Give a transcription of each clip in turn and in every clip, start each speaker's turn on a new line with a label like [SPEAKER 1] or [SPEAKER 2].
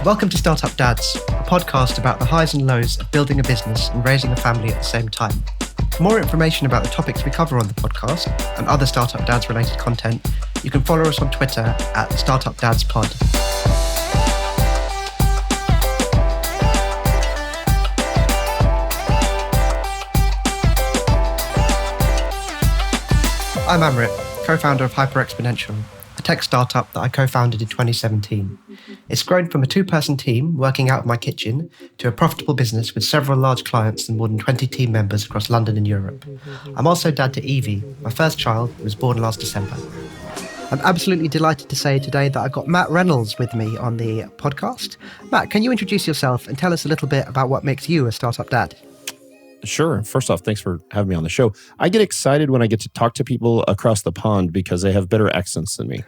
[SPEAKER 1] Welcome to Startup Dads, a podcast about the highs and lows of building a business and raising a family at the same time. For more information about the topics we cover on the podcast and other Startup Dads related content, you can follow us on Twitter at StartupDadsPod. I'm Amrit, co-founder of Hyperexponential, a tech startup that I co-founded in 2017. It's grown from a two-person team working out of my kitchen to a profitable business with several large clients and more than 20 team members across London and Europe. I'm also dad to Evie, my first child, who was born last December. I'm absolutely delighted to say today that I've got Matt Reynolds with me on the podcast. Matt, can you introduce yourself and tell us a little bit about what makes you a startup dad?
[SPEAKER 2] Sure. First off, thanks for having me on the show. I get excited when I get to talk to people across the pond because they have better accents than me.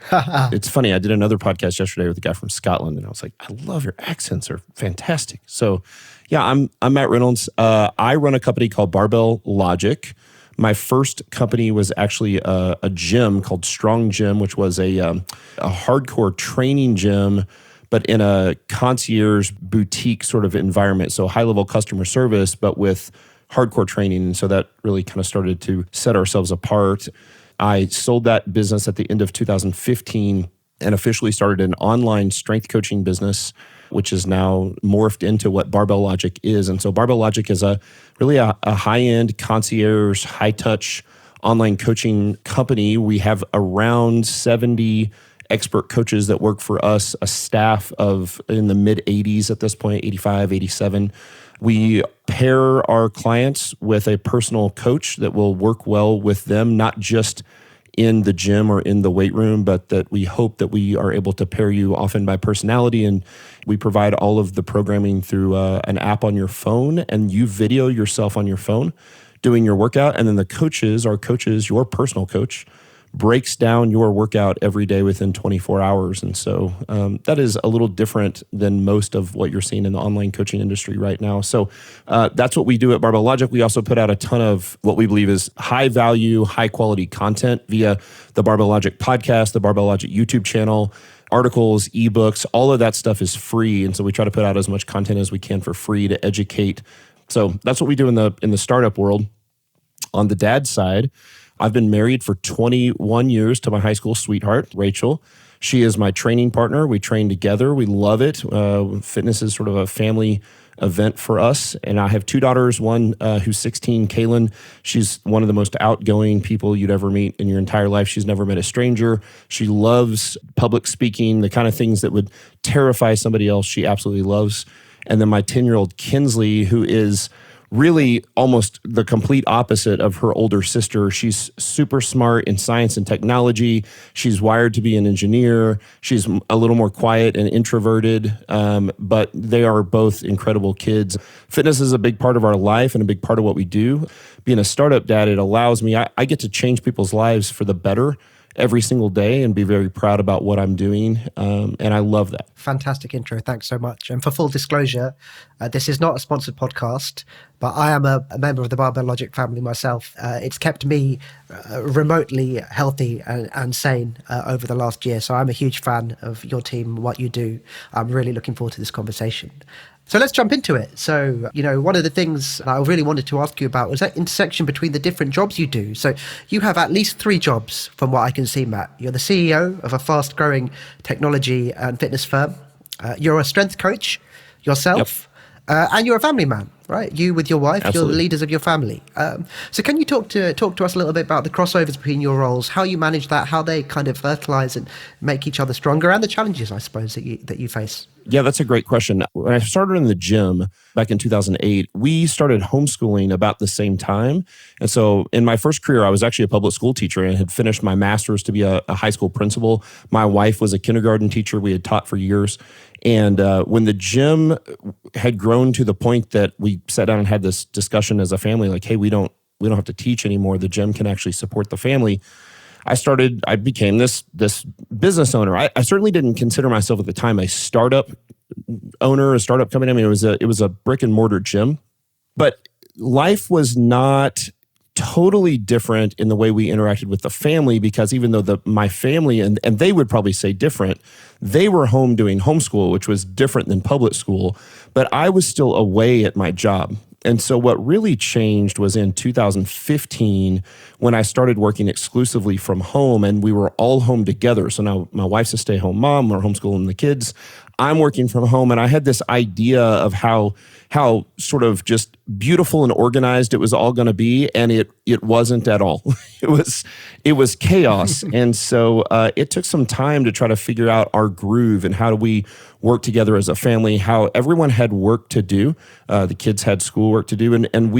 [SPEAKER 2] It's funny. I did another podcast yesterday with a guy from Scotland, and I was like, I love your accents. They're fantastic. So yeah, I'm Matt Reynolds. I run a company called Barbell Logic. My first company was actually a gym called Strong Gym, which was a hardcore training gym, but in a concierge boutique sort of environment. So high-level customer service, but with hardcore training. And so that really kind of started to set ourselves apart. I sold that business at the end of 2015 and officially started an online strength coaching business, which is now morphed into what Barbell Logic is. And so Barbell Logic is really a high-end concierge, high-touch online coaching company. We have around 70 expert coaches that work for us, a staff of in the mid 80s at this point, 85, 87. We pair our clients with a personal coach that will work well with them, not just in the gym or in the weight room, but that we hope that we are able to pair you often by personality. And we provide all of the programming through an app on your phone, and you video yourself on your phone doing your workout. And then our coaches, your personal coach, breaks down your workout every day within 24 hours. And so that is a little different than most of what you're seeing in the online coaching industry right now. So that's what we do at Barbell Logic. We also put out a ton of what we believe is high value, high quality content via the Barbell Logic podcast, the Barbell Logic YouTube channel, articles, ebooks, all of that stuff is free. And so we try to put out as much content as we can for free to educate. So that's what we do in the startup world. On the dad side, I've been married for 21 years to my high school sweetheart, Rachel. She is my training partner. We train together. We love it. Fitness is sort of a family event for us. And I have two daughters, one who's 16, Kaylin. She's one of the most outgoing people you'd ever meet in your entire life. She's never met a stranger. She loves public speaking, the kind of things that would terrify somebody else. She absolutely loves. And then my 10-year-old Kinsley, who is really almost the complete opposite of her older sister. She's super smart in science and technology. She's wired to be an engineer. She's a little more quiet and introverted, but they are both incredible kids. Fitness is a big part of our life and a big part of what we do. Being a startup dad, it allows me, I get to change people's lives for the better every single day and be very proud about what I'm doing. And I love that.
[SPEAKER 1] Fantastic intro. Thanks so much. And for full disclosure, this is not a sponsored podcast, but I am a member of the Barbell Logic family myself. It's kept me remotely healthy and sane over the last year. So I'm a huge fan of your team, what you do. I'm really looking forward to this conversation. So let's jump into it. So, one of the things I really wanted to ask you about was that intersection between the different jobs you do. So you have at least 3 jobs from what I can see, Matt. You're the CEO of a fast-growing technology and fitness firm. You're a strength coach yourself. Yep. And you're a family man, right? You with your wife, Absolutely. You're the leaders of your family. So can you talk to us a little bit about the crossovers between your roles, how you manage that, how they kind of fertilize and make each other stronger, and the challenges, I suppose, that you face?
[SPEAKER 2] Yeah, that's a great question. When I started in the gym back in 2008, we started homeschooling about the same time. And so in my first career, I was actually a public school teacher and had finished my master's to be a high school principal. My wife was a kindergarten teacher. We had taught for years. And when the gym had grown to the point that we sat down and had this discussion as a family, like, hey, we don't have to teach anymore. The gym can actually support the family. I became this business owner. I certainly didn't consider myself at the time a startup owner, a startup company. I mean, it was a brick and mortar gym, but life was not totally different in the way we interacted with the family, because even though my family, and they would probably say different, they were home doing homeschool, which was different than public school, but I was still away at my job. And so what really changed was in 2015 when I started working exclusively from home, and we were all home together. So now my wife's a stay-at-home mom, we're homeschooling the kids. I'm working from home, and I had this idea of how sort of just beautiful and organized it was all going to be, and it wasn't at all. It was chaos. And so it took some time to try to figure out our groove and how do we work together as a family, how everyone had work to do. The kids had schoolwork to do. And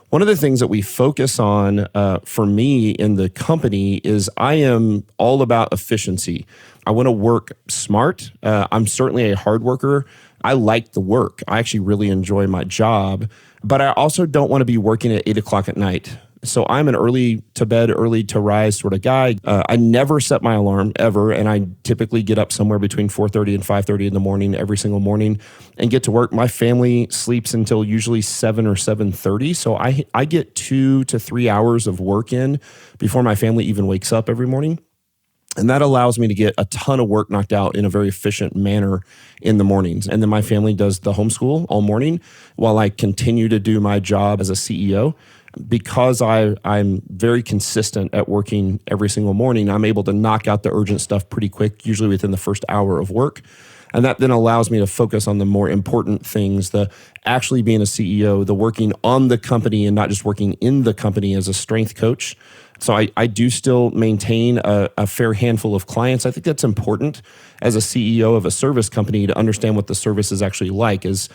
[SPEAKER 2] one of the things that we focus on for me in the company is I am all about efficiency. I want to work smart. I'm certainly a hard worker. I like the work. I actually really enjoy my job, but I also don't want to be working at 8 o'clock at night. So I'm an early to bed, early to rise sort of guy. I never set my alarm ever, and I typically get up somewhere between 4:30 and 5:30 in the morning every single morning and get to work. My family sleeps until usually 7 or 7:30, so I get 2 to 3 hours of work in before my family even wakes up every morning. And that allows me to get a ton of work knocked out in a very efficient manner in the mornings. And then my family does the homeschool all morning while I continue to do my job as a CEO. Because I'm very consistent at working every single morning, I'm able to knock out the urgent stuff pretty quick, usually within the first hour of work. And that then allows me to focus on the more important things, the actually being a CEO, the working on the company and not just working in the company as a strength coach. So I do still maintain a fair handful of clients. I think that's important as a CEO of a service company to understand what the service is actually like. As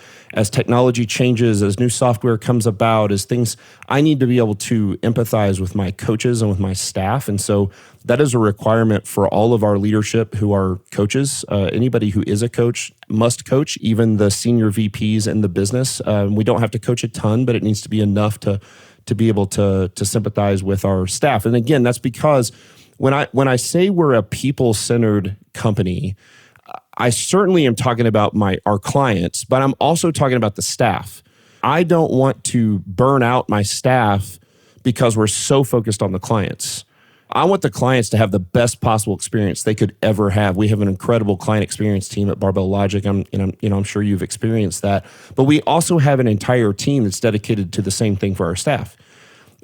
[SPEAKER 2] technology changes, as new software comes about, as things, I need to be able to empathize with my coaches and with my staff. And so that is a requirement for all of our leadership who are coaches. Anybody who is a coach must coach, even the senior VPs in the business. We don't have to coach a ton, but it needs to be enough to be able to sympathize with our staff. And again, that's because when I say we're a people-centered company, I certainly am talking about our clients, but I'm also talking about the staff. I don't want to burn out my staff because we're so focused on the clients. I want the clients to have the best possible experience they could ever have. We have an incredible client experience team at Barbell Logic. I'm sure you've experienced that. But we also have an entire team that's dedicated to the same thing for our staff.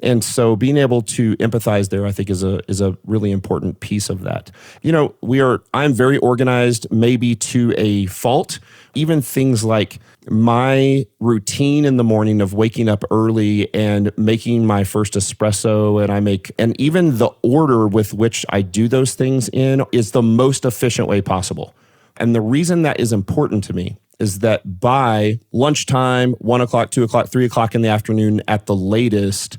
[SPEAKER 2] And so being able to empathize there, I think, is a really important piece of that. I'm very organized, maybe to a fault. Even things like my routine in the morning of waking up early and making my first espresso, and even the order with which I do those things in is the most efficient way possible. And the reason that is important to me is that by lunchtime, 1 o'clock, 2 o'clock, 3 o'clock in the afternoon at the latest,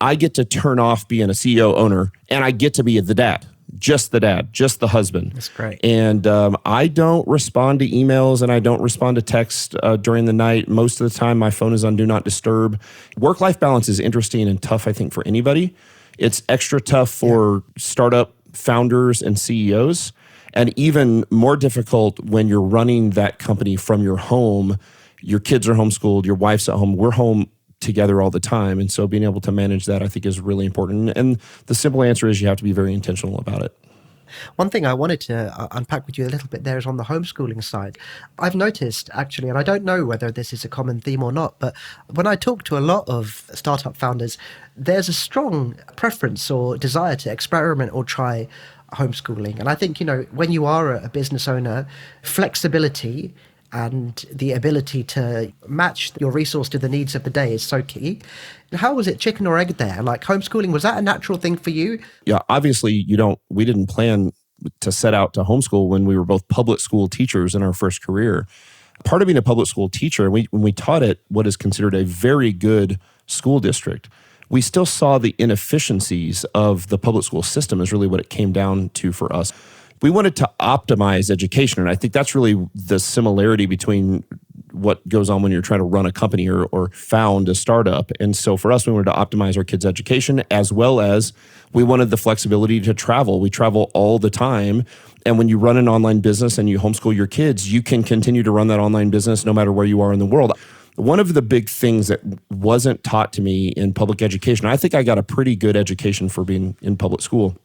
[SPEAKER 2] I get to turn off being a CEO owner, and I get to be the dad, just the husband.
[SPEAKER 1] That's great.
[SPEAKER 2] And I don't respond to emails and I don't respond to text during the night. Most of the time, my phone is on Do Not Disturb. Work-life balance is interesting and tough, I think, for anybody. It's extra tough for startup founders and CEOs, and even more difficult when you're running that company from your home. Your kids are homeschooled, your wife's at home, we're home together all the time. And so being able to manage that, I think, is really important. And the simple answer is you have to be very intentional about it.
[SPEAKER 1] One thing I wanted to unpack with you a little bit there is on the homeschooling side. I've noticed, actually, and I don't know whether this is a common theme or not, but when I talk to a lot of startup founders, there's a strong preference or desire to experiment or try homeschooling. And I think, when you are a business owner, flexibility and the ability to match your resource to the needs of the day is so key. How was it, chicken or egg there? Like homeschooling, was that a natural thing for you?
[SPEAKER 2] Yeah, obviously we didn't plan to set out to homeschool when we were both public school teachers in our first career. Part of being a public school teacher, when we taught at what is considered a very good school district, we still saw the inefficiencies of the public school system is really what it came down to for us. We wanted to optimize education, and I think that's really the similarity between what goes on when you're trying to run a company or found a startup. And so for us, we wanted to optimize our kids' education, as well as we wanted the flexibility to travel. We travel all the time. And when you run an online business and you homeschool your kids, you can continue to run that online business no matter where you are in the world. one of the big things that wasn't taught to me in public education, I think I got a pretty good education for being in public school,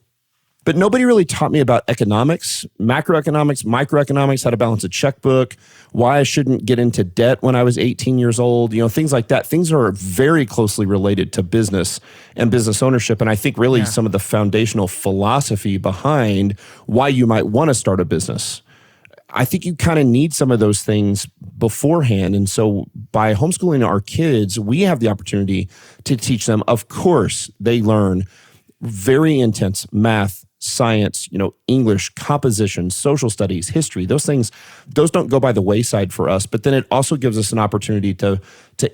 [SPEAKER 2] but nobody really taught me about economics, macroeconomics, microeconomics, how to balance a checkbook, why I shouldn't get into debt when I was 18 years old, things like that. Things are very closely related to business and business ownership. And I think really some of the foundational philosophy behind why you might want to start a business. I think you kind of need some of those things beforehand. And so by homeschooling our kids, we have the opportunity to teach them. Of course, they learn very intense math, science, English, composition, social studies, history. Those things, those don't go by the wayside for us. But then it also gives us an opportunity to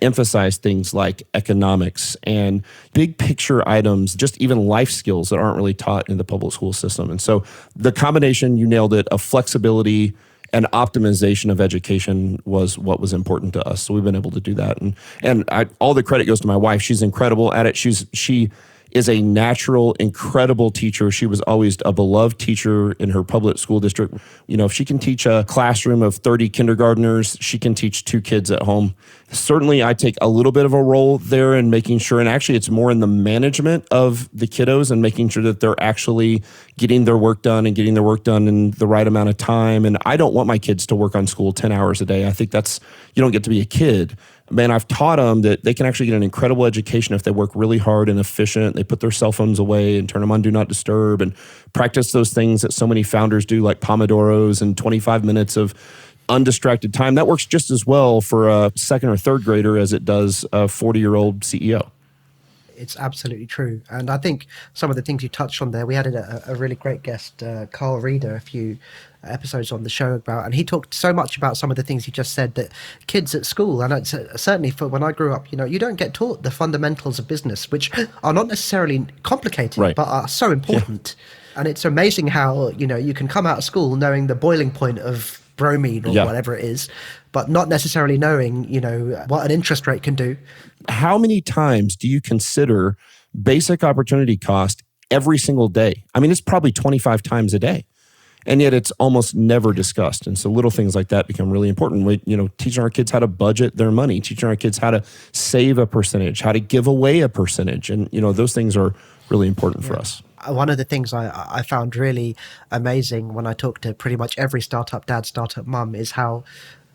[SPEAKER 2] emphasize things like economics and big picture items, just even life skills that aren't really taught in the public school system. And so the combination, you nailed it, of flexibility and optimization of education was what was important to us. So we've been able to do that. And all the credit goes to my wife. She's incredible at it. She is a natural, incredible teacher. She was always a beloved teacher in her public school district. If she can teach a classroom of 30 kindergartners, she can teach 2 kids at home. Certainly, I take a little bit of a role there in making sure, and actually it's more in the management of the kiddos and making sure that they're actually getting their work done and getting their work done in the right amount of time. And I don't want my kids to work on school 10 hours a day. I think you don't get to be a kid. Man, I've taught them that they can actually get an incredible education if they work really hard and efficient. They put their cell phones away and turn them on Do Not Disturb and practice those things that so many founders do, like pomodoros and 25 minutes of undistracted time. That works just as well for a second or third grader as it does a 40-year-old CEO.
[SPEAKER 1] It's absolutely true. And I think some of the things you touched on there, we had a really great guest, Carl Reeder, a few episodes on the show about, and he talked so much about some of the things you just said that kids at school, and it's certainly for when I grew up, you don't get taught the fundamentals of business, which are not necessarily complicated,
[SPEAKER 2] right,
[SPEAKER 1] but are so important. Yeah. And it's amazing how, you can come out of school knowing the boiling point of bromine or whatever it is, but not necessarily knowing, what an interest rate can do.
[SPEAKER 2] How many times do you consider basic opportunity cost every single day? I mean, it's probably 25 times a day. And yet it's almost never discussed. And so little things like that become really important. We, teaching our kids how to budget their money, teaching our kids how to save a percentage, how to give away a percentage. And, those things are really important for us.
[SPEAKER 1] One of the things I found really amazing when I talk to pretty much every startup dad, startup mum, is how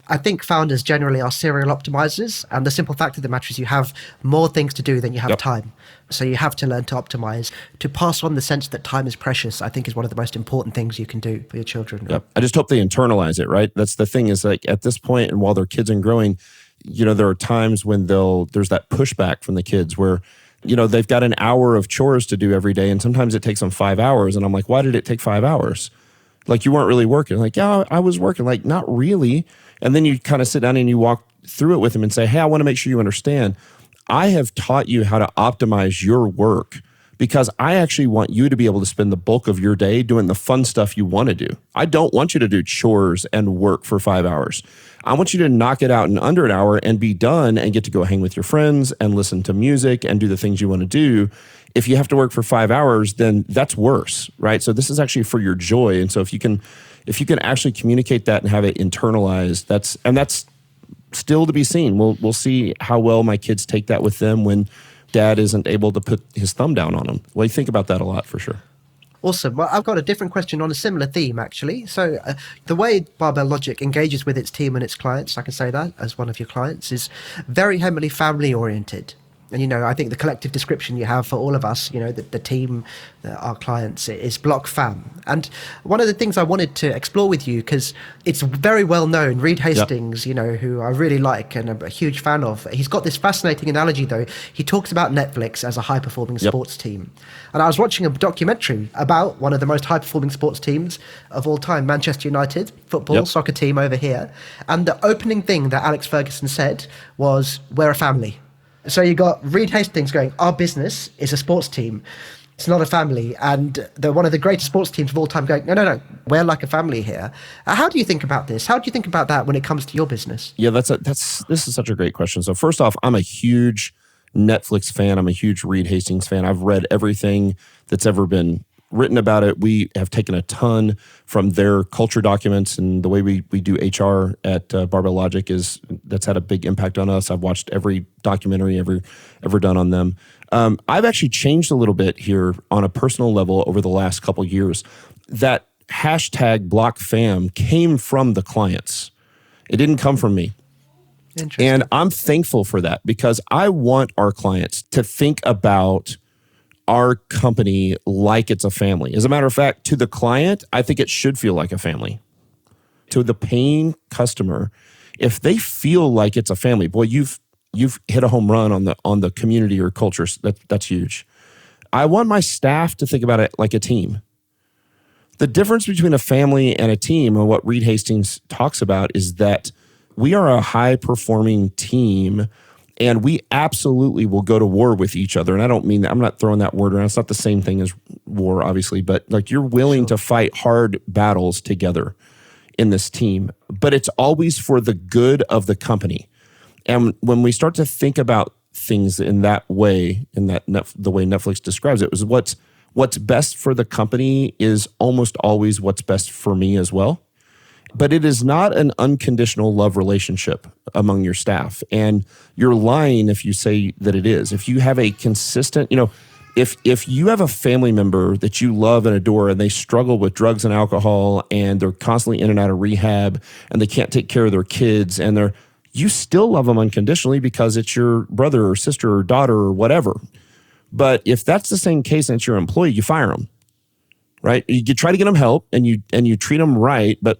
[SPEAKER 1] I think founders generally are serial optimizers. And the simple fact of the matter is you have more things to do than you have time. So you have to learn to optimize. To pass on the sense that time is precious, I think, is one of the most important things you can do for your children.
[SPEAKER 2] Yep. I just hope they internalize it, right? That's the thing, is like at this point, and while they're kids and growing, there are times when there's that pushback from the kids where, they've got an hour of chores to do every day. And sometimes it takes them 5 hours. And I'm like, why did it take 5 hours? Like, you weren't really working. Like, yeah, I was working. Like, not really. And then you kind of sit down and you walk through it with them and say, hey, I want to make sure you understand. I have taught you how to optimize your work because I actually want you to be able to spend the bulk of your day doing the fun stuff you want to do. I don't want you to do chores and work for 5 hours. I want you to knock it out in under an hour and be done and get to go hang with your friends and listen to music and do the things you want to do. If you have to work for 5 hours, then that's worse, right? So this is actually for your joy. And so if you can actually communicate that and have it internalized, that's still to be seen. We'll see how well my kids take that with them when dad isn't able to put his thumb down on them. Well, I think about that a lot for sure.
[SPEAKER 1] Awesome. Well, I've got a different question on a similar theme, actually. So the way Barbell Logic engages with its team and its clients, I can say that as one of your clients, is very heavily family oriented. And, I think the collective description you have for all of us, the team, our clients, is Block Fam. And one of the things I wanted to explore with you, because it's very well known, Reed Hastings, who I really like and I'm a huge fan of. He's got this fascinating analogy, though. He talks about Netflix as a high-performing sports team. And I was watching a documentary about one of the most high-performing sports teams of all time, Manchester United, football, soccer team over here. And the opening thing that Alex Ferguson said was, we're a family. So you got Reed Hastings going, our business is a sports team. It's not a family. And they're one of the greatest sports teams of all time going, no, we're like a family here. How do you think about this? How do you think about that when it comes to your business?
[SPEAKER 2] Yeah, this is such a great question. So first off, I'm a huge Netflix fan. I'm a huge Reed Hastings fan. I've read everything that's ever been written about it. We have taken a ton from their culture documents, and the way we do HR at Barbell Logic that's had a big impact on us. I've watched every documentary ever done on them. I've actually changed a little bit here on a personal level over the last couple years. That hashtag #BlockFam came from the clients. It didn't come from me. And I'm thankful for that, because I want our clients to think about our company like it's a family. As a matter of fact, to the client, I think it should feel like a family. To the paying customer, if they feel like it's a family, boy, you've hit a home run on the community or culture. That's huge. I want my staff to think about it like a team. The difference between a family and a team, and what Reed Hastings talks about, is that we are a high-performing team, and we absolutely will go to war with each other. And I don't mean that, I'm not throwing that word around. It's not the same thing as war, obviously, but like, you're willing to fight hard battles together in this team. But it's always for the good of the company. And when we start to think about things in that way, the way Netflix describes it, was what's best for the company is almost always what's best for me as well. But it is not an unconditional love relationship among your staff. And you're lying if you say that it is. If you have a consistent, if you have a family member that you love and adore, and they struggle with drugs and alcohol, and they're constantly in and out of rehab, and they can't take care of their kids, and you still love them unconditionally because it's your brother or sister or daughter or whatever. But if that's the same case and it's your employee, you fire them. Right? You try to get them help, and you treat them right, but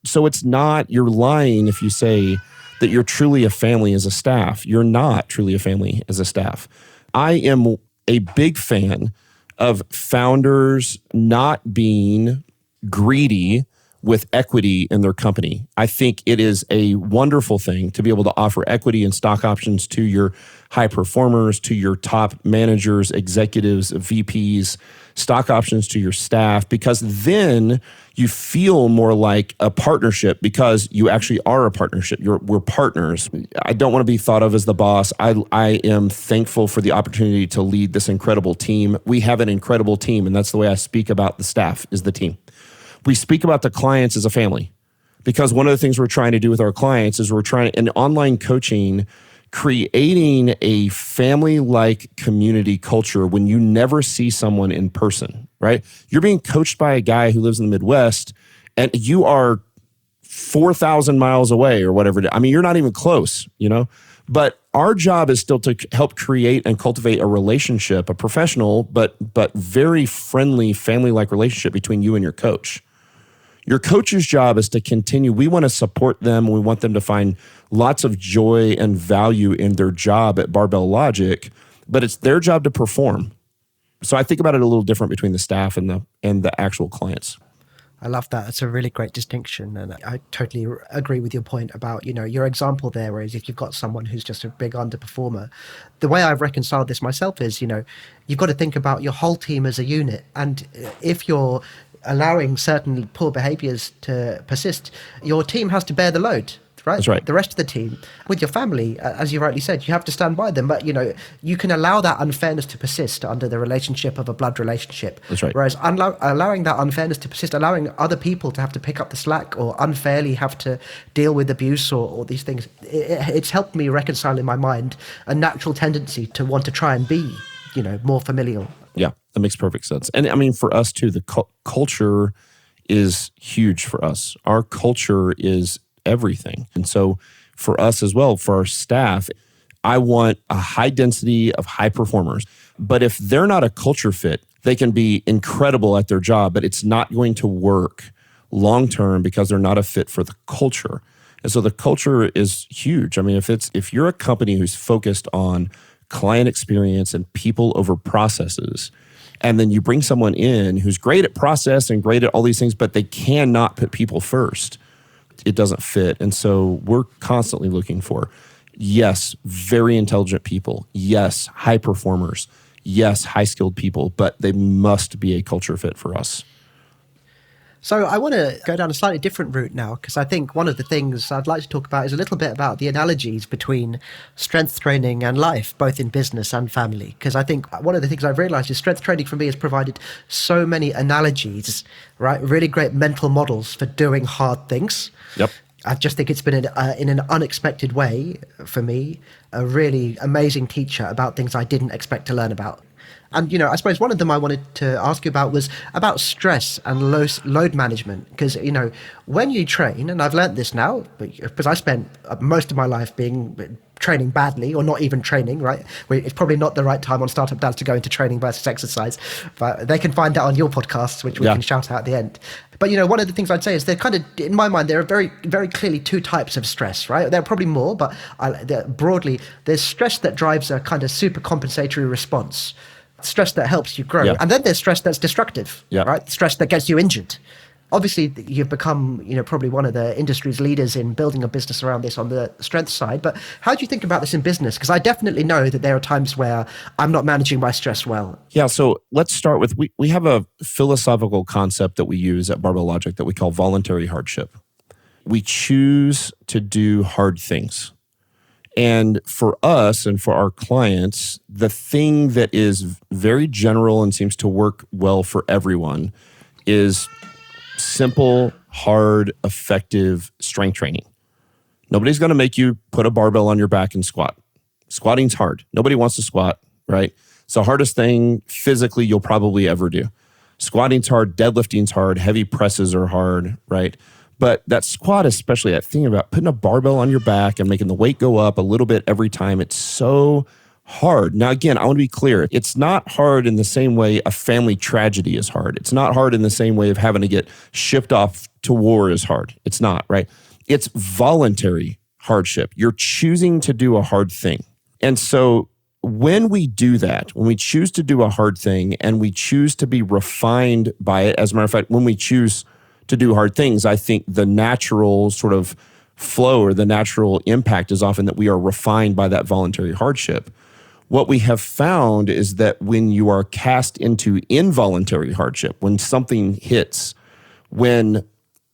[SPEAKER 2] so it's not, you're lying if you say that you're truly a family as a staff. You're not truly a family as a staff. I am a big fan of founders not being greedy with equity in their company. I think it is a wonderful thing to be able to offer equity and stock options to your high performers, to your top managers, executives, VPs, stock options to your staff, because then you feel more like a partnership, because you actually are a partnership. We're partners. I don't want to be thought of as the boss. I am thankful for the opportunity to lead this incredible team. We have an incredible team, and that's the way I speak about the staff, is the team. We speak about the clients as a family, because one of the things we're trying to do with our clients is in online coaching, creating a family-like community culture when you never see someone in person, right? You're being coached by a guy who lives in the Midwest, and you are 4,000 miles away or whatever. I mean, you're not even close, But our job is still to help create and cultivate a relationship, a professional, but very friendly, family-like relationship between you and your coach. Your coach's job is to continue. We want to support them. We want them to find lots of joy and value in their job at Barbell Logic, but it's their job to perform. So I think about it a little different between the staff and the actual clients.
[SPEAKER 1] I love that. It's a really great distinction. And I totally agree with your point about, your example there is if you've got someone who's just a big underperformer. The way I've reconciled this myself is, you've got to think about your whole team as a unit. And if you're allowing certain poor behaviors to persist, your team has to bear the load. Right?
[SPEAKER 2] That's right.
[SPEAKER 1] The rest of the team. With your family, as you rightly said, you have to stand by them. But, you can allow that unfairness to persist under the relationship of a blood relationship.
[SPEAKER 2] That's right.
[SPEAKER 1] Whereas allowing that unfairness to persist, allowing other people to have to pick up the slack or unfairly have to deal with abuse or these things, it's helped me reconcile in my mind a natural tendency to want to try and be, more familial.
[SPEAKER 2] Yeah, that makes perfect sense. And I mean, for us too, the culture is huge for us. Our culture is everything. And so for us as well, for our staff, I want a high density of high performers. But if they're not a culture fit, they can be incredible at their job, but it's not going to work long-term because they're not a fit for the culture. And so the culture is huge. I mean, if you're a company who's focused on client experience and people over processes, and then you bring someone in who's great at process and great at all these things, but they cannot put people first, it doesn't fit. And so we're constantly looking for, yes, very intelligent people. Yes, high performers. Yes, high skilled people, but they must be a culture fit for us.
[SPEAKER 1] So I want to go down a slightly different route now, because I think one of the things I'd like to talk about is a little bit about the analogies between strength training and life, both in business and family. Because I think one of the things I've realized is strength training for me has provided so many analogies, right? Really great mental models for doing hard things.
[SPEAKER 2] Yep.
[SPEAKER 1] I just think it's been in an unexpected way for me, a really amazing teacher about things I didn't expect to learn about. And, I suppose one of them I wanted to ask you about was about stress and load management. Because, when you train, and I've learned this now, because I spent most of my life training badly or not even training, right? It's probably not the right time on Startup Dads to go into training versus exercise. But they can find that on your podcasts, which we can shout out at the end. But, one of the things I'd say is they're kind of, in my mind, there are very, very clearly two types of stress, right? There are probably more, but broadly, there's stress that drives a kind of super compensatory response. Stress that helps you grow. And then there's stress that's destructive, right? Stress that gets you injured. Obviously, you've become, probably one of the industry's leaders in building a business around this on the strength side. But how do you think about this in business? Because I definitely know that there are times where I'm not managing my stress well.
[SPEAKER 2] Yeah, so let's start with, we have a philosophical concept that we use at Barbell Logic that we call voluntary hardship. We choose to do hard things. And for us and for our clients, the thing that is very general and seems to work well for everyone is simple, hard, effective strength training. Nobody's going to make you put a barbell on your back and squat. Squatting's hard. Nobody wants to squat, right? It's the hardest thing physically you'll probably ever do. Squatting's hard, deadlifting's hard, heavy presses are hard, right? But that squat, especially that thing about putting a barbell on your back and making the weight go up a little bit every time, it's so hard. Now, again, I want to be clear. It's not hard in the same way a family tragedy is hard. It's not hard in the same way of having to get shipped off to war is hard. It's not, right? It's voluntary hardship. You're choosing to do a hard thing. And so when we do that, when we choose to do a hard thing and we choose to be refined by it, as a matter of fact, when we choose to do hard things, I think the natural sort of flow or the natural impact is often that we are refined by that voluntary hardship. What we have found is that when you are cast into involuntary hardship, when something hits, when,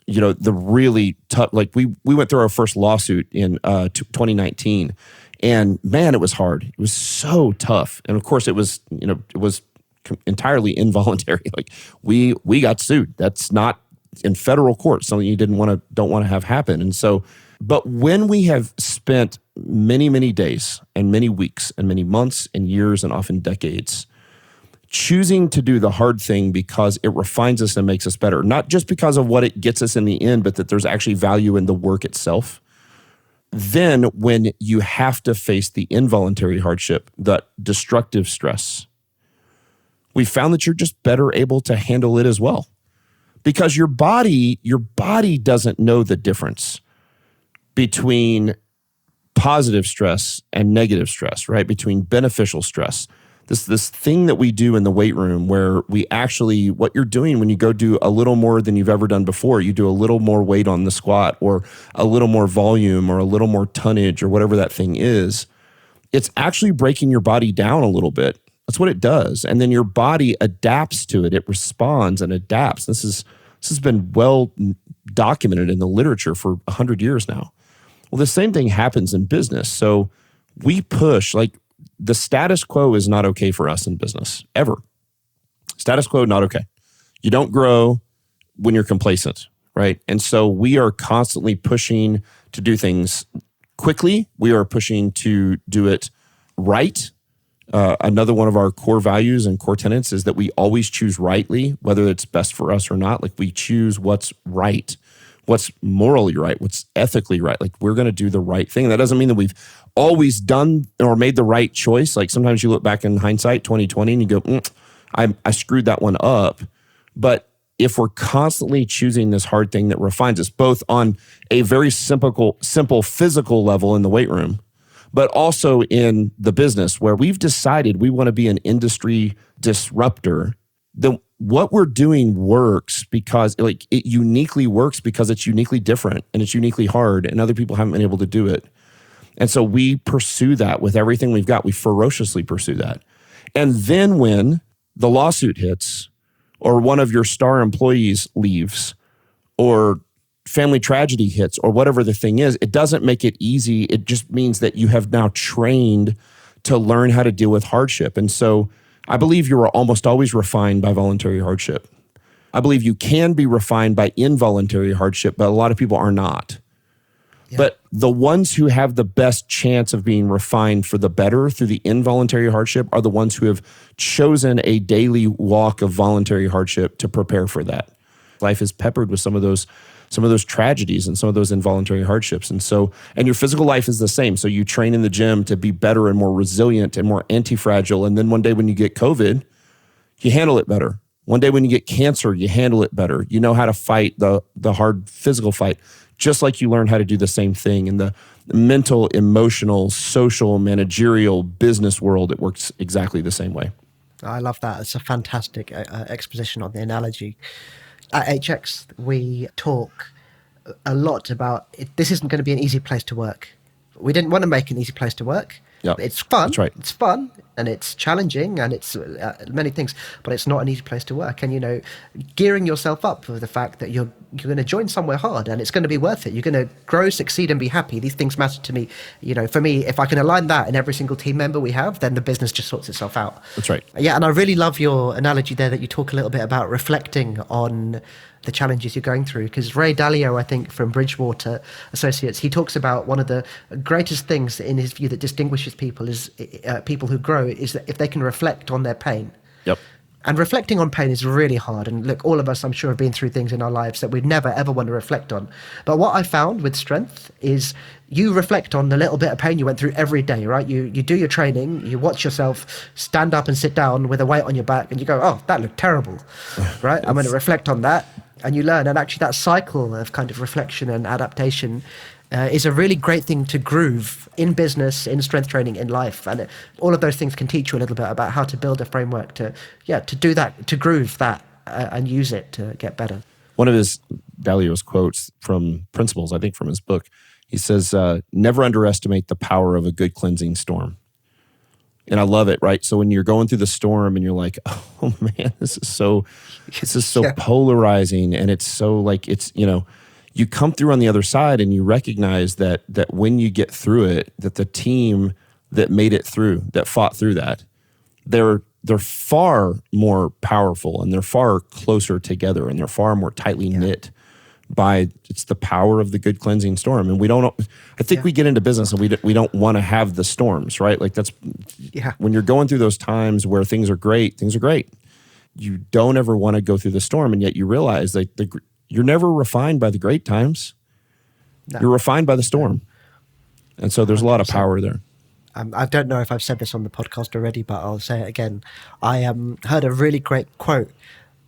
[SPEAKER 2] the really tough, like we went through our first lawsuit in 2019, and man, it was hard. It was so tough. And of course it was entirely involuntary. Like we got sued. That's not in federal court, something you don't want to have happen. And so, but when we have spent many, many days and many weeks and many months and years and often decades choosing to do the hard thing because it refines us and makes us better, not just because of what it gets us in the end, but that there's actually value in the work itself. Then when you have to face the involuntary hardship, that destructive stress, we found that you're just better able to handle it as well. Because your body doesn't know the difference between positive stress and negative stress, right? Between beneficial stress. This thing that we do in the weight room where we actually, what you're doing when you go do a little more than you've ever done before, you do a little more weight on the squat or a little more volume or a little more tonnage or whatever that thing is, it's actually breaking your body down a little bit. That's what it does. And then your body adapts to it. It responds and adapts. This has been well documented in the literature for 100 years now. Well, the same thing happens in business. So we push, like the status quo is not okay for us in business, ever. Status quo, not okay. You don't grow when you're complacent, right? And so we are constantly pushing to do things quickly. We are pushing to do it right. Another one of our core values and core tenets is that we always choose rightly, whether it's best for us or not. Like we choose what's right, what's morally right, what's ethically right. Like we're going to do the right thing. That doesn't mean that we've always done or made the right choice. Like sometimes you look back in hindsight, 2020, and you go, I screwed that one up. But if we're constantly choosing this hard thing that refines us, both on a very simple physical level in the weight room, but also in the business where we've decided we want to be an industry disruptor, then what we're doing works because it uniquely works because it's uniquely different and it's uniquely hard and other people haven't been able to do it. And so we pursue that with everything we've got. We ferociously pursue that. And then when the lawsuit hits or one of your star employees leaves or family tragedy hits or whatever the thing is, it doesn't make it easy. It just means that you have now trained to learn how to deal with hardship. And so I believe you are almost always refined by voluntary hardship. I believe you can be refined by involuntary hardship, but a lot of people are not. Yeah. But the ones who have the best chance of being refined for the better through the involuntary hardship are the ones who have chosen a daily walk of voluntary hardship to prepare for that. Life is peppered with some of those tragedies and some of those involuntary hardships. And your physical life is the same. So you train in the gym to be better and more resilient and more anti-fragile. And then one day when you get COVID, you handle it better. One day when you get cancer, you handle it better. You know how to fight the hard physical fight, just like you learn how to do the same thing in the mental, emotional, social, managerial, business world. It works exactly the same way.
[SPEAKER 1] I love that. It's a fantastic exposition on the analogy. At HX, we talk a lot about this isn't going to be an easy place to work. We didn't want to make an easy place to work.
[SPEAKER 2] Yep.
[SPEAKER 1] It's fun.
[SPEAKER 2] That's right.
[SPEAKER 1] It's fun and it's challenging and it's many things, but it's not an easy place to work. And, gearing yourself up for the fact that you're going to join somewhere hard and it's going to be worth it. You're going to grow, succeed, and be happy. These things matter to me. For me, if I can align that in every single team member we have, then the business just sorts itself out.
[SPEAKER 2] That's right.
[SPEAKER 1] Yeah. And I really love your analogy there that you talk a little bit about reflecting on the challenges you're going through. Because Ray Dalio, I think, from Bridgewater Associates, he talks about one of the greatest things in his view that distinguishes people is people who grow is that if they can reflect on their pain.
[SPEAKER 2] Yep.
[SPEAKER 1] And reflecting on pain is really hard. And look, all of us, I'm sure, have been through things in our lives that we'd never, ever want to reflect on. But what I found with strength is you reflect on the little bit of pain you went through every day, right? You do your training, you watch yourself stand up and sit down with a weight on your back, and you go, oh, that looked terrible, right? I'm going to reflect on that. And you learn. And actually that cycle of kind of reflection and adaptation is a really great thing to groove in business, in strength training, in life. And all of those things can teach you a little bit about how to build a framework to do that, to groove that and use it to get better.
[SPEAKER 2] One of Dalio's quotes from Principles, I think from his book, he says, never underestimate the power of a good cleansing storm. And I love it, right? So when you're going through the storm and you're like, oh man, this is so yeah. polarizing. And it's so you come through on the other side and you recognize that when you get through it, that the team that made it through, that fought through that, they're far more powerful and they're far closer together and they're far more tightly knit by it's the power of the good cleansing storm. And I think we get into business and we don't want to have the storms, right? Like that's when you're going through those times where things are great. You don't ever want to go through the storm, and yet you realize that you're never refined by the great times. No. You're refined by the storm. And so there's 100%. A lot of power there.
[SPEAKER 1] I don't know if I've said this on the podcast already, but I'll say it again. I heard a really great quote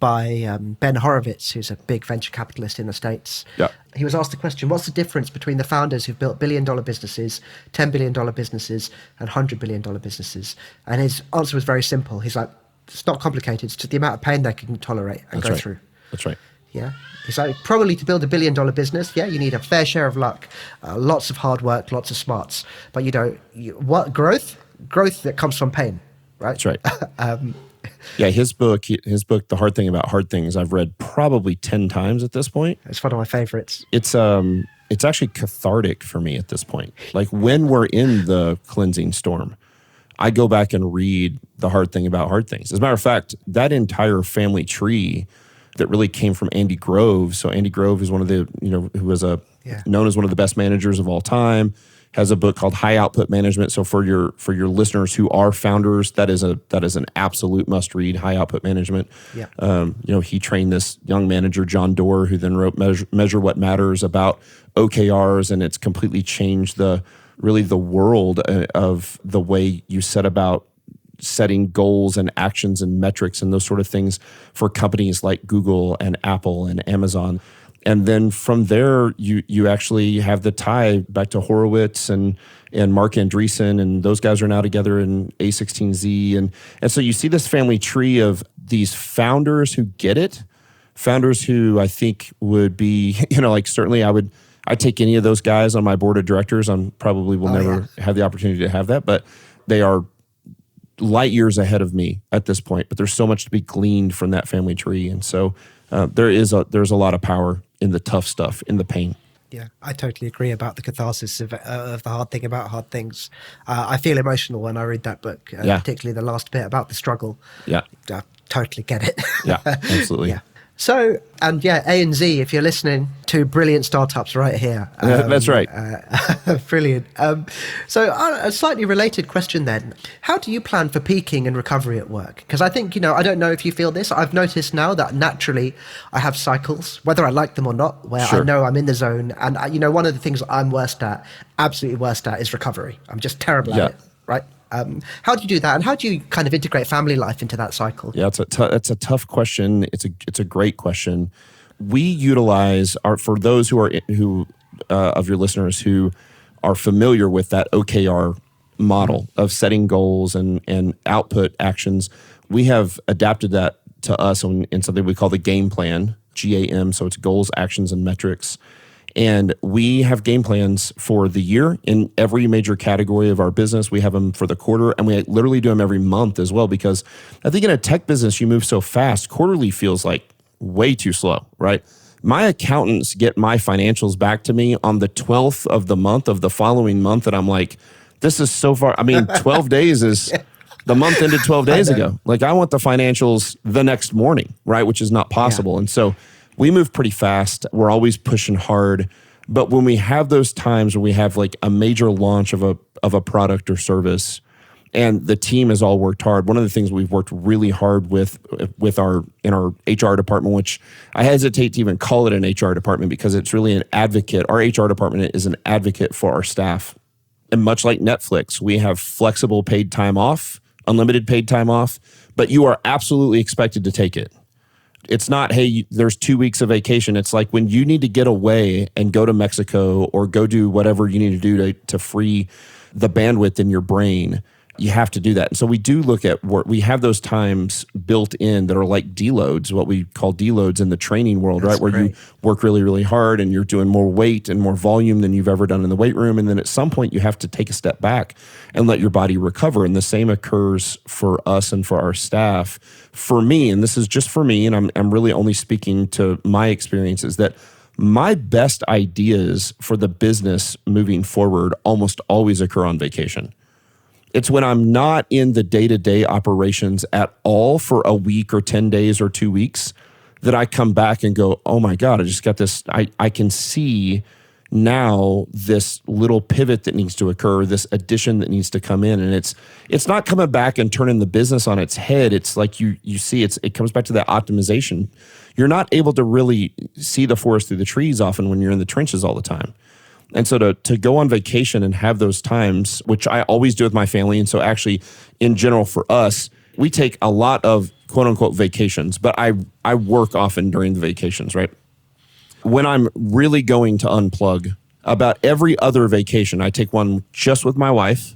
[SPEAKER 1] by Ben Horowitz, who's a big venture capitalist in the States.
[SPEAKER 2] Yeah.
[SPEAKER 1] He was asked the question, what's the difference between the founders who've built billion-dollar businesses, $10 billion businesses, and $100 billion businesses? And his answer was very simple. He's like, it's not complicated. It's just the amount of pain they can tolerate and go through.
[SPEAKER 2] That's right.
[SPEAKER 1] Yeah. He's like, probably to build $1 billion business, you need a fair share of luck, lots of hard work, lots of smarts. But what growth that comes from pain, right?
[SPEAKER 2] That's right. Yeah, his book, The Hard Thing About Hard Things, I've read probably 10 times at this point.
[SPEAKER 1] It's one of my favorites.
[SPEAKER 2] It's actually cathartic for me at this point. Like when we're in the cleansing storm, I go back and read The Hard Thing About Hard Things. As a matter of fact, that entire family tree that really came from Andy Grove. So Andy Grove is one of the, who was known as one of the best managers of all time, has a book called High Output Management. So for your listeners who are founders, that is an absolute must read, High Output Management. Yeah. He trained this young manager, John Doerr, who then wrote Measure What Matters about OKRs, and it's completely changed the world of the way you set about setting goals and actions and metrics and those sort of things for companies like Google and Apple and Amazon. And then from there, you actually have the tie back to Horowitz and Mark Andreessen, and those guys are now together in A16Z. And so you see this family tree of these founders who get it, founders who I think would be, certainly I'd take any of those guys on my board of directors. I probably will never have the opportunity to have that, but they are light years ahead of me at this point. But there's so much to be gleaned from that family tree. And so there's a lot of power in the tough stuff, in the pain.
[SPEAKER 1] Yeah, I totally agree about the catharsis of the hard thing about hard things. I feel emotional when I read that book, particularly the last bit about the struggle.
[SPEAKER 2] Yeah.
[SPEAKER 1] I totally get it.
[SPEAKER 2] Yeah, absolutely.
[SPEAKER 1] Yeah. So, and yeah, A and Z, if you're listening, two brilliant startups right here.
[SPEAKER 2] That's right.
[SPEAKER 1] Brilliant. So a slightly related question then. How do you plan for peaking and recovery at work? Because I think, I don't know if you feel this. I've noticed now that naturally I have cycles, whether I like them or not, where I know I'm in the zone. And, one of the things I'm absolutely worst at is recovery. I'm just terrible at it, right? How do you do that, and how do you kind of integrate family life into that cycle?
[SPEAKER 2] Yeah, it's a tough question. It's a great question. We utilize for those who of your listeners who are familiar with that OKR model of setting goals and output actions. We have adapted that to us in something we call the game plan, GAM. So it's goals, actions, and metrics. And we have game plans for the year in every major category of our business. We have them for the quarter, and we literally do them every month as well, because I think in a tech business, you move so fast. Quarterly feels like way too slow, right? My accountants get my financials back to me on the 12th of the month of the following month, and I'm like, this is so far. 12 days is the month ended 12 days ago. Like, I want the financials the next morning, right? Which is not possible. Yeah. And so we move pretty fast. We're always pushing hard. But when we have those times when we have like a major launch of a product or service, and the team has all worked hard, one of the things we've worked really hard with in our HR department, which I hesitate to even call it an HR department because it's really an advocate. Our HR department is an advocate for our staff. And much like Netflix, we have flexible paid time off, unlimited paid time off, but you are absolutely expected to take it. It's not, hey, there's 2 weeks of vacation. It's like when you need to get away and go to Mexico or go do whatever you need to do to free the bandwidth in your brain, you have to do that. And so we do look at work. We have those times built in that are like deloads, what we call deloads in the training world, right? Where you work really, really hard and you're doing more weight and more volume than you've ever done in the weight room. And then at some point you have to take a step back and let your body recover. And the same occurs for us and for our staff. For me, and this is just for me, and I'm really only speaking to my experiences, that my best ideas for the business moving forward almost always occur on vacation. It's when I'm not in the day-to-day operations at all for a week or 10 days or 2 weeks that I come back and go, oh my God, I just got this. I can see now this little pivot that needs to occur, this addition that needs to come in. And it's not coming back and turning the business on its head. It's like you see it comes back to that optimization. You're not able to really see the forest through the trees often when you're in the trenches all the time. And so to go on vacation and have those times, which I always do with my family. And so actually, in general for us, we take a lot of quote unquote vacations, but I work often during the vacations, right? When I'm really going to unplug, about every other vacation, I take one just with my wife.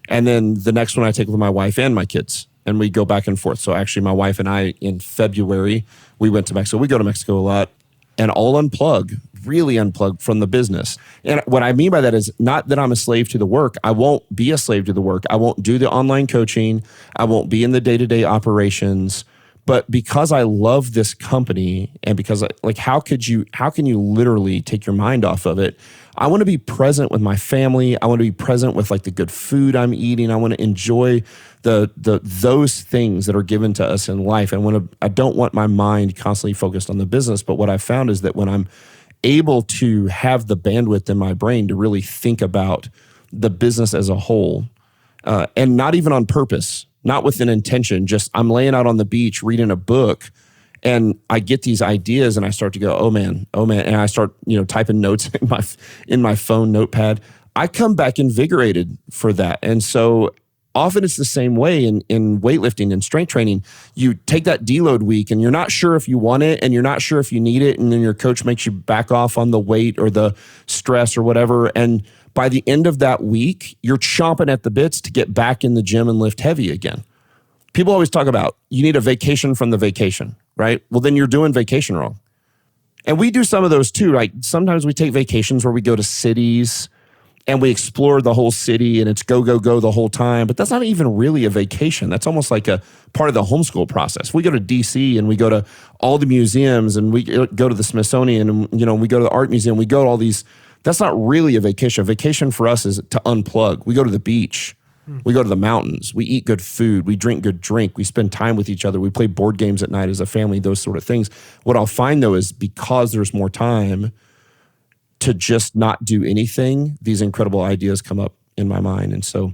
[SPEAKER 2] And then the next one I take with my wife and my kids. And we go back and forth. So actually, my wife and I, in February, we went to Mexico. We go to Mexico a lot. And all unplug, really unplug from the business. And what I mean by that is not that I'm a slave to the work. I won't be a slave to the work. I won't do the online coaching. I won't be in the day-to-day operations. But because I love this company and because how can you literally take your mind off of it? I want to be present with my family. I want to be present with like the good food I'm eating. I want to enjoy those things that are given to us in life. And I don't want my mind constantly focused on the business. But what I found is that when I'm able to have the bandwidth in my brain to really think about the business as a whole, and not even on purpose, not with an intention, just I'm laying out on the beach reading a book and I get these ideas and I start to go, oh man. And I start, typing notes in my phone notepad. I come back invigorated for that. And so often it's the same way in weightlifting and strength training. You take that deload week and you're not sure if you want it and you're not sure if you need it. And then your coach makes you back off on the weight or the stress or whatever. And by the end of that week, you're chomping at the bits to get back in the gym and lift heavy again. People always talk about you need a vacation from the vacation, right? Well, then you're doing vacation wrong. And we do some of those too. Like sometimes we take vacations where we go to cities and we explore the whole city and it's go, go, go the whole time. But that's not even really a vacation. That's almost like a part of the homeschool process. We go to DC and we go to all the museums and we go to the Smithsonian and, we go to the art museum. We go to all these. That's not really a vacation. A vacation for us is to unplug. We go to the beach. We go to the mountains. We eat good food. We drink good drink. We spend time with each other. We play board games at night as a family, those sort of things. What I'll find, though, is because there's more time to just not do anything, these incredible ideas come up in my mind. And so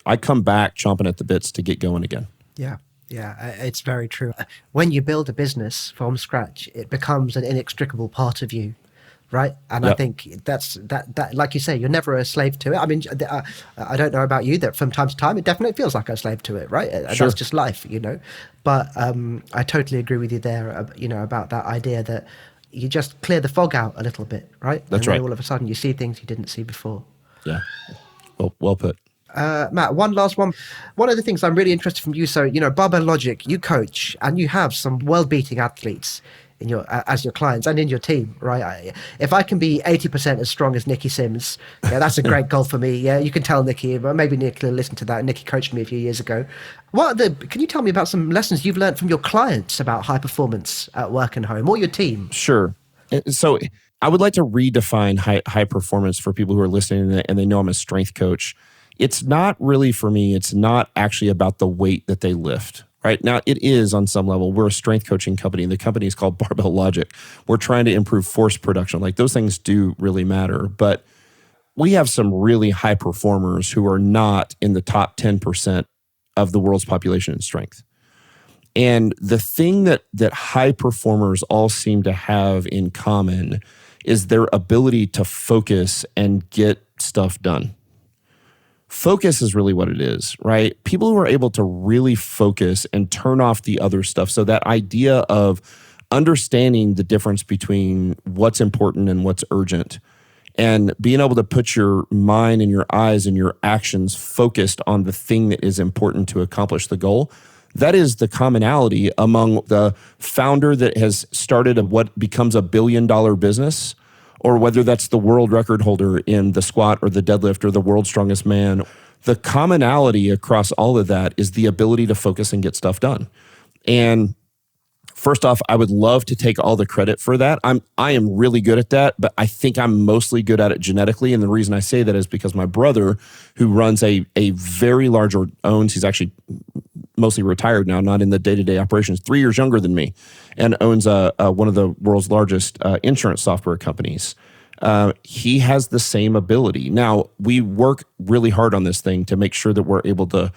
[SPEAKER 2] I come back chomping at the bits to get going again.
[SPEAKER 1] Yeah, it's very true. When you build a business from scratch, it becomes an inextricable part of you. Right. And I think that, like you say, you're never a slave to it. I mean, I don't know about you, that from time to time, it definitely feels like a slave to it. Right. And
[SPEAKER 2] sure.
[SPEAKER 1] That's just life, But I totally agree with you there, about that idea that you just clear the fog out a little bit. Right.
[SPEAKER 2] That's
[SPEAKER 1] and
[SPEAKER 2] right.
[SPEAKER 1] All of a sudden you see things you didn't see before.
[SPEAKER 2] Yeah. Well put.
[SPEAKER 1] Matt, one last one. One of the things I'm really interested from you. So, Barbell Logic, you coach and you have some world-beating athletes in your as your clients and in your team, right? If I can be 80% as strong as Nikki Sims, that's a great goal for me. Yeah, you can tell Nikki, but maybe Nikki will listen to that. Nikki coached me a few years ago. Can you tell me about some lessons you've learned from your clients about high performance at work and home, or your team?
[SPEAKER 2] Sure. So I would like to redefine high performance for people who are listening and they know I'm a strength coach. It's not really, for me, it's not actually about the weight that they lift. Right now, it is on some level. We're a strength coaching company. The company is called Barbell Logic. We're trying to improve force production. Like, those things do really matter. But we have some really high performers who are not in the top 10% of the world's population in strength. And the thing that high performers all seem to have in common is their ability to focus and get stuff done. Focus is really what it is, right? People who are able to really focus and turn off the other stuff. So that idea of understanding the difference between what's important and what's urgent, and being able to put your mind and your eyes and your actions focused on the thing that is important to accomplish the goal. That is the commonality among the founder that has started what becomes $1 billion business, or whether that's the world record holder in the squat or the deadlift or the world's strongest man. The commonality across all of that is the ability to focus and get stuff done. And first off, I would love to take all the credit for that. I am really good at that, but I think I'm mostly good at it genetically. And the reason I say that is because my brother, who runs a very large, or owns, he's actually mostly retired now, not in the day-to-day operations, 3 years younger than me, and owns one of the world's largest insurance software companies. He has the same ability. Now, we work really hard on this thing to make sure that we're able to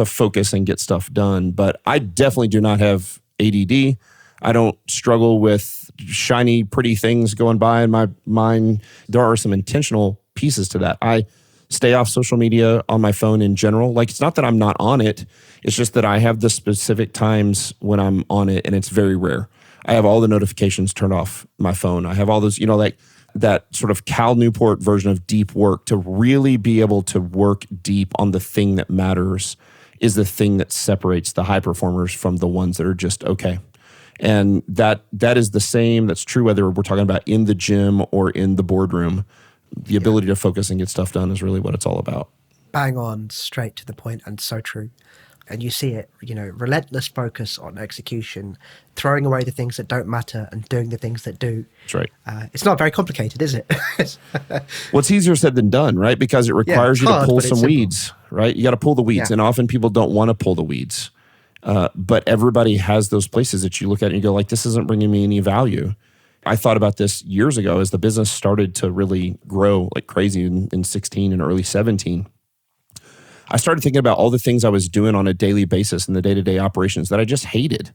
[SPEAKER 2] focus and get stuff done. But I definitely do not have ADD. I don't struggle with shiny, pretty things going by in my mind. There are some intentional pieces to that. I stay off social media on my phone in general. Like, it's not that I'm not on it. It's just that I have the specific times when I'm on it, and it's very rare. I have all the notifications turned off my phone. I have all those, like that sort of Cal Newport version of deep work. To really be able to work deep on the thing that matters is the thing that separates the high performers from the ones that are just okay. And that is the same. That's true whether we're talking about in the gym or in the boardroom. The ability to focus and get stuff done is really what it's all about.
[SPEAKER 1] Bang on, straight to the point, and so true. And you see it, relentless focus on execution, throwing away the things that don't matter and doing the things that do.
[SPEAKER 2] That's right.
[SPEAKER 1] It's not very complicated, is it?
[SPEAKER 2] Well, it's easier said than done, right? Because it requires you to pull some weeds, right? You got to pull the weeds. And often people don't want to pull the weeds. But everybody has those places that you look at and you go like, this isn't bringing me any value. I thought about this years ago as the business started to really grow like crazy in 16 and early 17. I started thinking about all the things I was doing on a daily basis in the day-to-day operations that I just hated.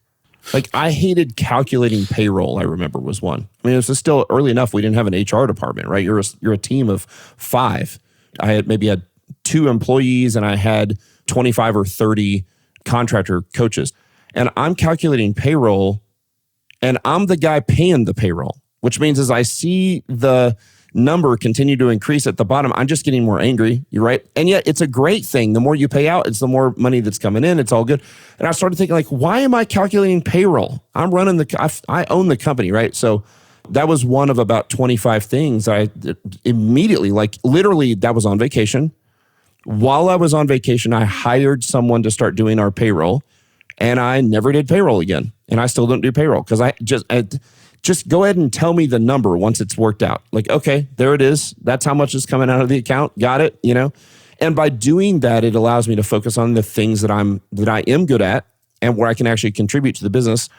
[SPEAKER 2] Like, I hated calculating payroll, I remember, was one. I mean, it was still early enough. We didn't have an HR department, right? You're a team of 5. I had 2 employees and I had 25 or 30 contractor coaches. And I'm calculating payroll and I'm the guy paying the payroll, which means as I see the number continue to increase at the bottom, I'm just getting more angry. You're right. And yet it's a great thing. The more you pay out, it's the more money that's coming in. It's all good. And I started thinking like, why am I calculating payroll? I'm running I own the company, right? So That was one of about 25 things I immediately, like literally, that was on vacation. While I was on vacation, I hired someone to start doing our payroll, and I never did payroll again. And I still don't do payroll because I just go ahead and tell me the number once it's worked out. Like, okay, there it is. That's how much is coming out of the account. Got it, And by doing that, it allows me to focus on the things that I am good at and where I can actually contribute to the business.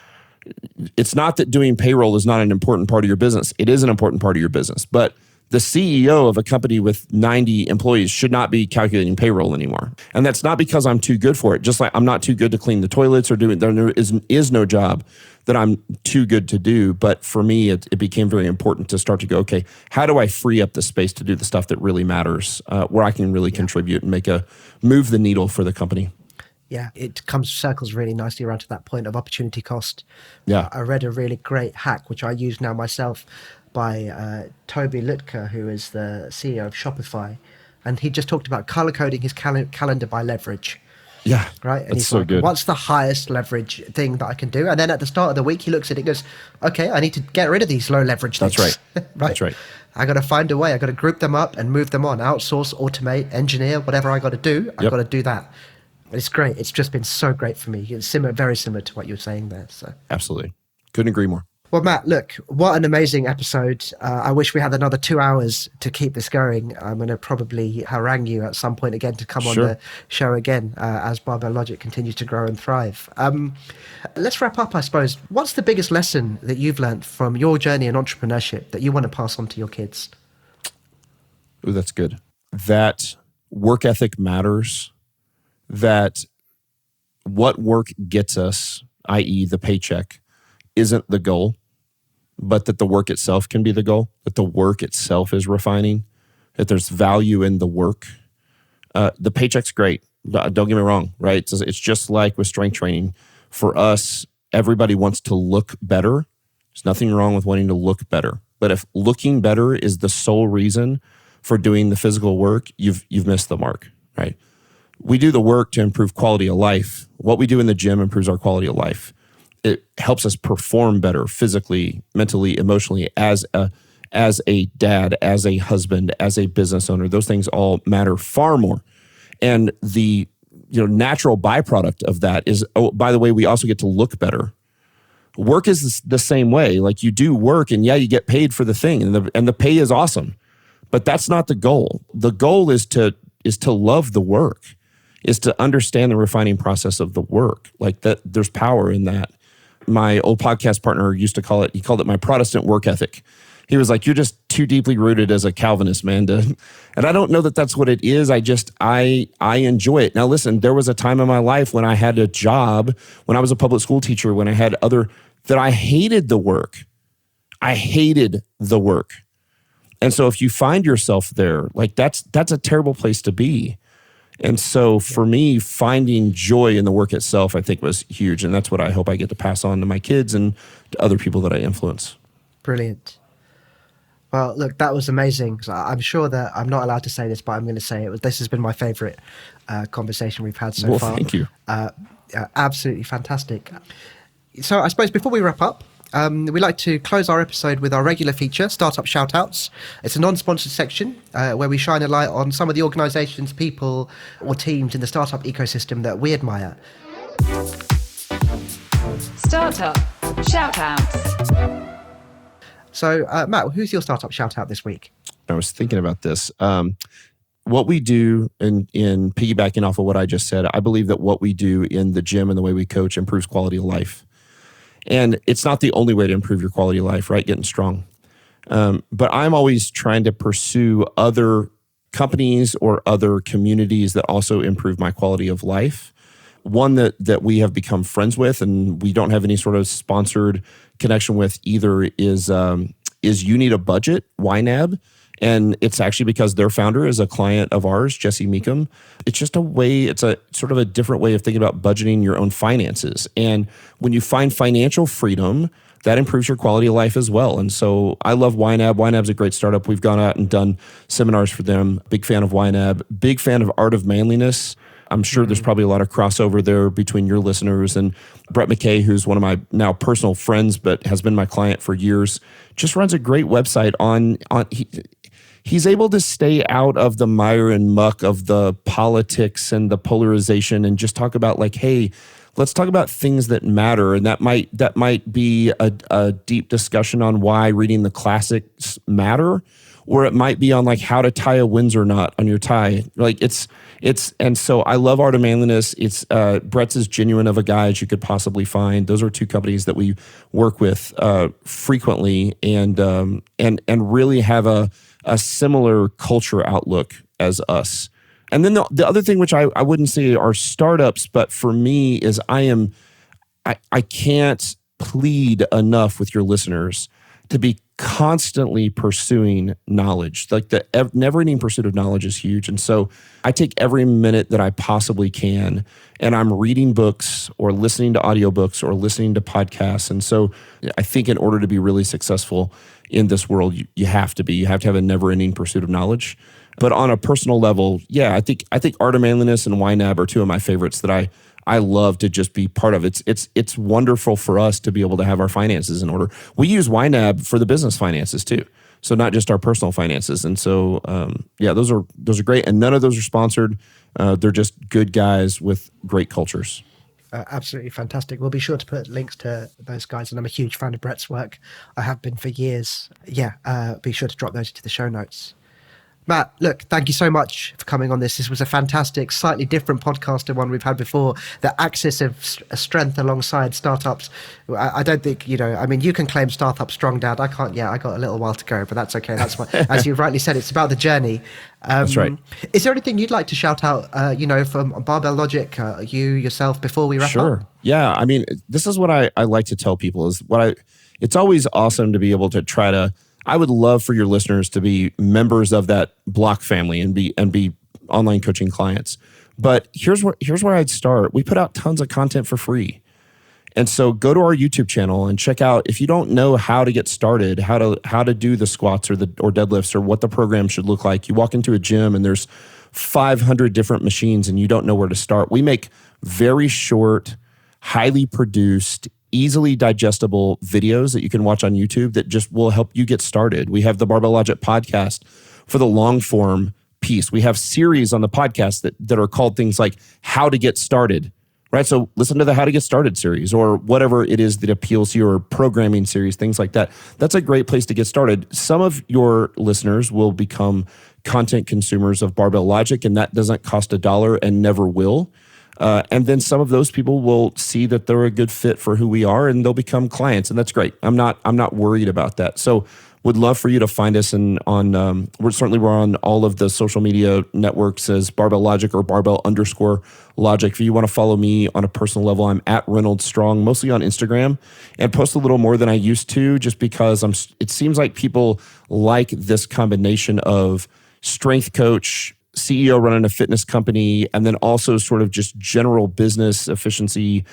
[SPEAKER 2] It's not that doing payroll is not an important part of your business. It is an important part of your business. But the CEO of a company with 90 employees should not be calculating payroll anymore. And that's not because I'm too good for it. Just like I'm not too good to clean the toilets or there is no job that I'm too good to do. But for me, it became very important to start to go, okay, how do I free up the space to do the stuff that really matters, where I can really contribute and move the needle for the company?
[SPEAKER 1] Yeah, it circles really nicely around to that point of opportunity cost.
[SPEAKER 2] Yeah.
[SPEAKER 1] I read a really great hack, which I use now myself, by Tue Apr, who is the CEO of Shopify. And he just talked about color coding his calendar by leverage.
[SPEAKER 2] Yeah,
[SPEAKER 1] right. And
[SPEAKER 2] that's
[SPEAKER 1] he's
[SPEAKER 2] so
[SPEAKER 1] like,
[SPEAKER 2] good.
[SPEAKER 1] what's the highest leverage thing that I can do? And then at the start of the week, he looks at it and goes, okay, I need to get rid of these low leverage things.
[SPEAKER 2] That's right. That's right.
[SPEAKER 1] I got to find a way. I got to group them up and move them on. Outsource, automate, engineer, whatever I got to do. I've got to do that. It's great. It's just been so great for me. It's very similar to what you were saying there. So
[SPEAKER 2] absolutely. Couldn't agree more.
[SPEAKER 1] Well, Matt, look, what an amazing episode. I wish we had another 2 hours to keep this going. I'm going to probably harangue you at some point again to come on the show again as Barbell Logic continues to grow and thrive. Let's wrap up, I suppose. What's the biggest lesson that you've learned from your journey in entrepreneurship that you want to pass on to your kids?
[SPEAKER 2] Ooh, that's good. That work ethic matters. That what work gets us, i.e. the paycheck, isn't the goal, but that the work itself can be the goal, that the work itself is refining, that there's value in the work. The paycheck's great. Don't get me wrong, right? It's just like with strength training. For us, everybody wants to look better. There's nothing wrong with wanting to look better. But if looking better is the sole reason for doing the physical work, you've missed the mark, right? We do the work to improve quality of life. What we do in the gym improves our quality of life. It helps us perform better physically, mentally, emotionally as a dad, as a husband, as a business owner. Those things all matter far more. And the natural byproduct of that is, oh, by the way, we also get to look better. Work is the same way. Like you do work and you get paid for the thing and the pay is awesome. But that's not the goal. The goal is to love the work, is to understand the refining process of the work. Like that, there's power in that. My old podcast partner used to called it my Protestant work ethic. He was like, you're just too deeply rooted as a Calvinist, man. And I don't know that that's what it is. I enjoy it. Now, listen, there was a time in my life when I had a job, when I was a public school teacher, when I had that I hated the work. I hated the work. And so if you find yourself there, like that's a terrible place to be. And so for me, finding joy in the work itself, I think was huge. And that's what I hope I get to pass on to my kids and to other people that I influence.
[SPEAKER 1] Brilliant. Well, look, that was amazing. I'm sure that I'm not allowed to say this, but I'm going to say it. This has been my favorite conversation we've had so far.
[SPEAKER 2] Thank you.
[SPEAKER 1] Absolutely fantastic. So I suppose before we wrap up, we like to close our episode with our regular feature, Startup Shoutouts. It's a non-sponsored section where we shine a light on some of the organizations, people, or teams in the startup ecosystem that we admire.
[SPEAKER 3] Startup Shoutouts.
[SPEAKER 1] So, Matt, who's your startup shoutout this week?
[SPEAKER 2] I was thinking about this. What we do in piggybacking off of what I just said, I believe that what we do in the gym and the way we coach improves quality of life. And it's not the only way to improve your quality of life, right? Getting strong. But I'm always trying to pursue other companies or other communities that also improve my quality of life. One that we have become friends with and we don't have any sort of sponsored connection with either is You Need a Budget, YNAB. And it's actually because their founder is a client of ours, Jesse Meekum. It's just it's a sort of a different way of thinking about budgeting your own finances. And when you find financial freedom, that improves your quality of life as well. And so I love YNAB. YNAB's a great startup. We've gone out and done seminars for them. Big fan of YNAB. Big fan of Art of Manliness. I'm sure there's probably a lot of crossover there between your listeners and Brett McKay, who's one of my now personal friends, but has been my client for years, just runs a great website he's able to stay out of the mire and muck of the politics and the polarization and just talk about like, hey, let's talk about things that matter. And that might be a deep discussion on why reading the classics matter, or it might be on like how to tie a Windsor knot on your tie. Like and so I love Art of Manliness. It's Brett's as genuine of a guy as you could possibly find. Those are two companies that we work with frequently and really have a similar culture outlook as us. And then the other thing, which I wouldn't say are startups, but for me is I can't plead enough with your listeners to be constantly pursuing knowledge. Like the never-ending pursuit of knowledge is huge. And so I take every minute that I possibly can, and I'm reading books or listening to audiobooks or listening to podcasts. And so I think in order to be really successful in this world, you have to have a never-ending pursuit of knowledge. But on a personal level, yeah, I think Art of Manliness and YNAB are two of my favorites that I love to just be part of. It's wonderful for us to be able to have our finances in order. We use YNAB for the business finances too, so not just our personal finances. And so, yeah, those are great. And none of those are sponsored. They're just good guys with great cultures.
[SPEAKER 1] Absolutely fantastic. We'll be sure to put links to those guys, and I'm a huge fan of Brett's work. I have been for years. Yeah, be sure to drop those into the show notes. Matt, look, thank you so much for coming on this. This was a fantastic, slightly different podcast to one we've had before. The axis of strength alongside startups. I don't think, you can claim startup strong, Dad. I can't yet. I got a little while to go, but that's okay. That's what, as you rightly said, it's about the journey.
[SPEAKER 2] That's right.
[SPEAKER 1] Is there anything you'd like to shout out, from Barbell Logic, you yourself, before we wrap up?
[SPEAKER 2] Sure. Yeah. I mean, this is what I like to tell people is it's always awesome to be able to try to, I would love for your listeners to be members of that Block family and be online coaching clients. But here's where I'd start. We put out tons of content for free. And so go to our YouTube channel and check out, if you don't know how to get started, how to do the squats or deadlifts or what the program should look like. You walk into a gym and there's 500 different machines and you don't know where to start. We make very short, highly produced, easily digestible videos that you can watch on YouTube that just will help you get started. We have the Barbell Logic podcast for the long form piece. We have series on the podcast that are called things like How to Get Started, right? So listen to the How to Get Started series or whatever it is that appeals to you, or programming series, things like that. That's a great place to get started. Some of your listeners will become content consumers of Barbell Logic, and that doesn't cost $1 and never will. And then some of those people will see that they're a good fit for who we are, and they'll become clients, and that's great. I'm not worried about that. So would love for you to find us we're on all of the social media networks as Barbell Logic or Barbell_Logic. If you want to follow me on a personal level, I'm at Reynolds Strong, mostly on Instagram, and post a little more than I used to, just because it seems like people like this combination of strength coach, CEO running a fitness company, and then also sort of just general business efficiency,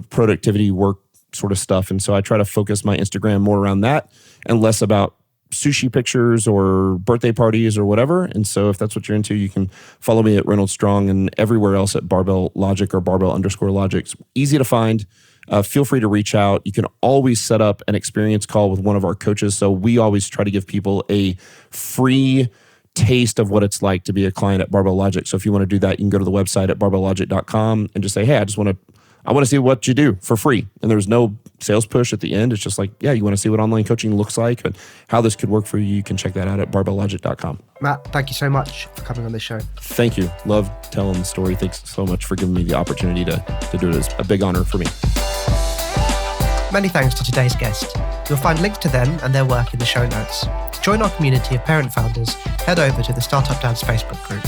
[SPEAKER 2] productivity, work sort of stuff. And so I try to focus my Instagram more around that and less about sushi pictures or birthday parties or whatever. And so if that's what you're into, you can follow me at Reynolds Strong and everywhere else at Barbell Logic or Barbell_Logic. It's easy to find. Feel free to reach out. You can always set up an experience call with one of our coaches. So we always try to give people a free taste of what it's like to be a client at Barbell Logic. So if you want to do that, you can go to the website at barbelllogic.com and just say, hey, I want to see what you do for free. And there's no sales push at the end. It's just like, yeah, you want to see what online coaching looks like and how this could work for you. You can check that out at barbelllogic.com. Matt, thank you so much for coming on this show. Thank you. Love telling the story. Thanks so much for giving me the opportunity to do it. It's a big honor for me. Many thanks to today's guest. You'll find links to them and their work in the show notes. To join our community of parent founders, head over to the Startup Dads Facebook group.